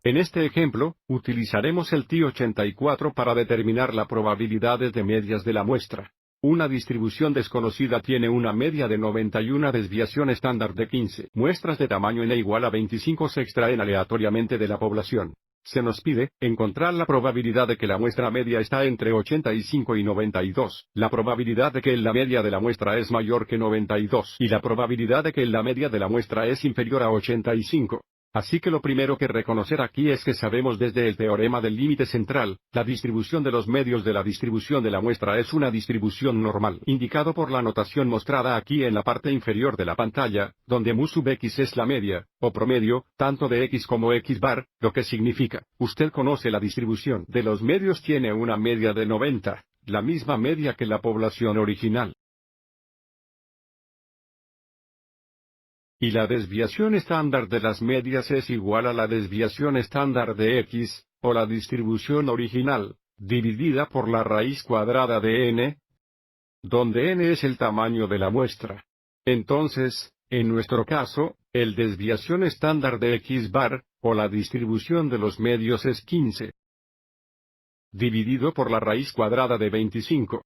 En este ejemplo, utilizaremos el T84 para determinar la probabilidades de medias de la muestra. Una distribución desconocida tiene una media de 90 y una desviación estándar de 15. Muestras de tamaño n igual a 25 se extraen aleatoriamente de la población. Se nos pide encontrar la probabilidad de que la muestra media está entre 85 y 92, la probabilidad de que la media de la muestra es mayor que 92 y la probabilidad de que la media de la muestra es inferior a 85. Así que lo primero que reconocer aquí es que sabemos desde el teorema del límite central, la distribución de los medios de la distribución de la muestra es una distribución normal, indicado por la notación mostrada aquí en la parte inferior de la pantalla, donde mu sub x es la media, o promedio, tanto de x como x bar, lo que significa, usted conoce la distribución de los medios tiene una media de 90, la misma media que la población original. Y la desviación estándar de las medias es igual a la desviación estándar de x, o la distribución original, dividida por la raíz cuadrada de n, donde n es el tamaño de la muestra. Entonces, en nuestro caso, el desviación estándar de x bar, o la distribución de los medios es 15, dividido por la raíz cuadrada de 25.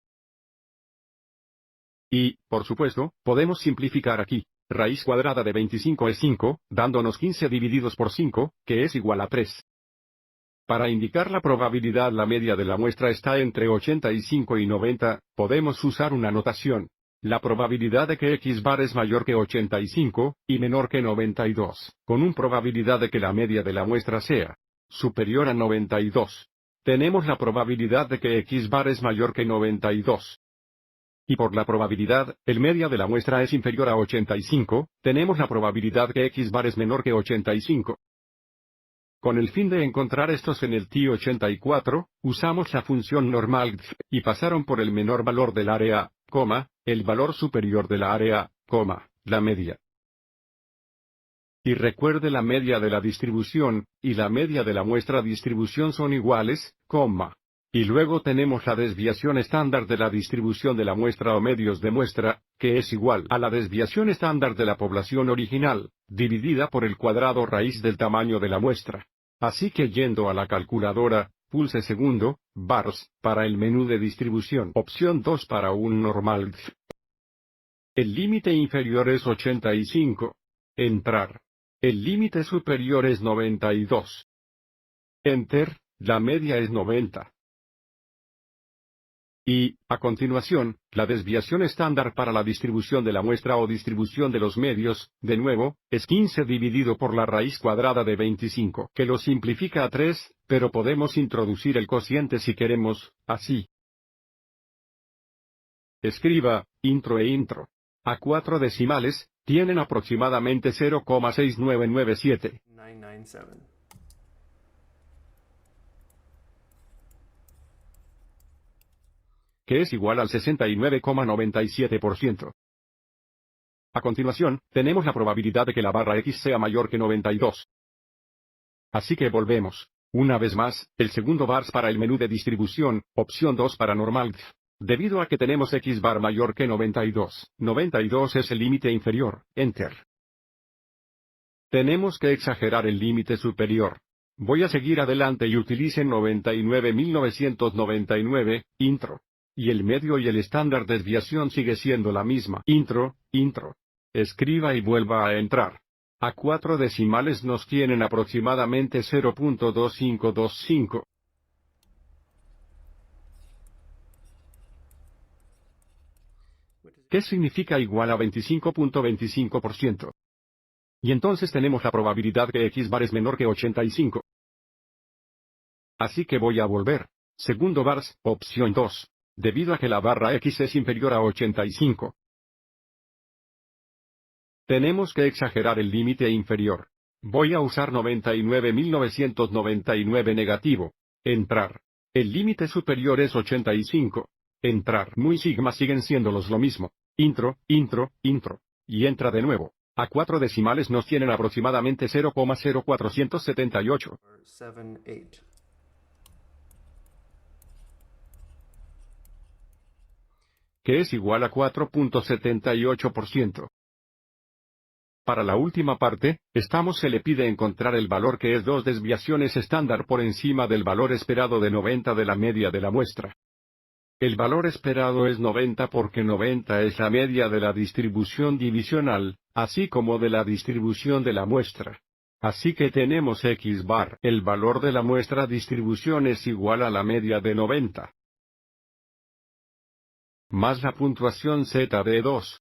Y, por supuesto, podemos simplificar aquí. Raíz cuadrada de 25 es 5, dándonos 15 divididos por 5, que es igual a 3. Para indicar la probabilidad la media de la muestra está entre 85 y 90, podemos usar una notación. La probabilidad de que x bar es mayor que 85, y menor que 92, con una probabilidad de que la media de la muestra sea superior a 92. Tenemos la probabilidad de que x bar es mayor que 92. Y por la probabilidad, el media de la muestra es inferior a 85, tenemos la probabilidad que x bar es menor que 85. Con el fin de encontrar estos en el T84, usamos la función normal y pasaron por el menor valor del área, el valor superior del área, la media. Y recuerde la media de la distribución, y la media de la muestra distribución son iguales, Y luego tenemos la desviación estándar de la distribución de la muestra o medios de muestra, que es igual a la desviación estándar de la población original, dividida por el cuadrado raíz del tamaño de la muestra. Así que yendo a la calculadora, pulse segundo, bars, para el menú de distribución. Opción 2 para un normal. El límite inferior es 85. Entrar. El límite superior es 92. Enter, la media es 90. Y, a continuación, la desviación estándar para la distribución de la muestra o distribución de los medios, de nuevo, es 15 dividido por la raíz cuadrada de 25, que lo simplifica a 3, pero podemos introducir el cociente si queremos, así. Escriba, intro e intro. A 4 decimales, tienen aproximadamente 0,6997. 997. Que es igual al 69,97%. A continuación, tenemos la probabilidad de que la barra X sea mayor que 92. Así que volvemos. Una vez más, el segundo bars para el menú de distribución, opción 2 para normal. Debido a que tenemos X bar mayor que 92, 92 es el límite inferior, enter. Tenemos que exagerar el límite superior. Voy a seguir adelante y utilicen 99.999, intro. Y el medio y el estándar desviación sigue siendo la misma. Intro. Escriba y vuelva a entrar. A 4 decimales nos tienen aproximadamente 0.2525. ¿Qué significa igual a 25.25%? Y entonces tenemos la probabilidad que x bar es menor que 85. Así que voy a volver. Segundo bars, opción 2. Debido a que la barra x es inferior a 85. Tenemos que exagerar el límite inferior. Voy a usar 99.999 negativo. Entrar. El límite superior es 85. Entrar. Mu y sigma siguen siendo lo mismo. Intro. Y entra de nuevo. A 4 decimales nos tienen aproximadamente 0,0478. 78. Que es igual a 4.78%. Para la última parte, se le pide encontrar el valor que es 2 desviaciones estándar por encima del valor esperado de 90 de la media de la muestra. El valor esperado es 90 porque 90 es la media de la distribución divisional, así como de la distribución de la muestra. Así que tenemos x bar, el valor de la muestra distribución es igual a la media de 90. Más la puntuación z de 2.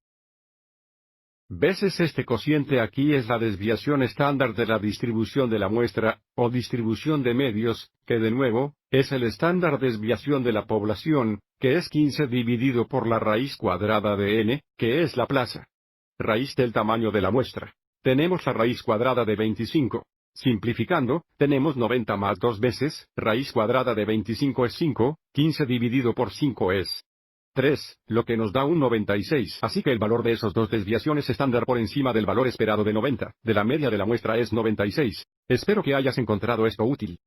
Veces este cociente aquí es la desviación estándar de la distribución de la muestra, o distribución de medios, que de nuevo, es el estándar desviación de la población, que es 15 dividido por la raíz cuadrada de n, que es la plaza. Raíz del tamaño de la muestra. Tenemos la raíz cuadrada de 25. Simplificando, tenemos 90 más 2 veces, raíz cuadrada de 25 es 5, 15 dividido por 5 es 3, lo que nos da un 96. Así que el valor de esos dos desviaciones estándar por encima del valor esperado de 90, de la media de la muestra es 96. Espero que hayas encontrado esto útil.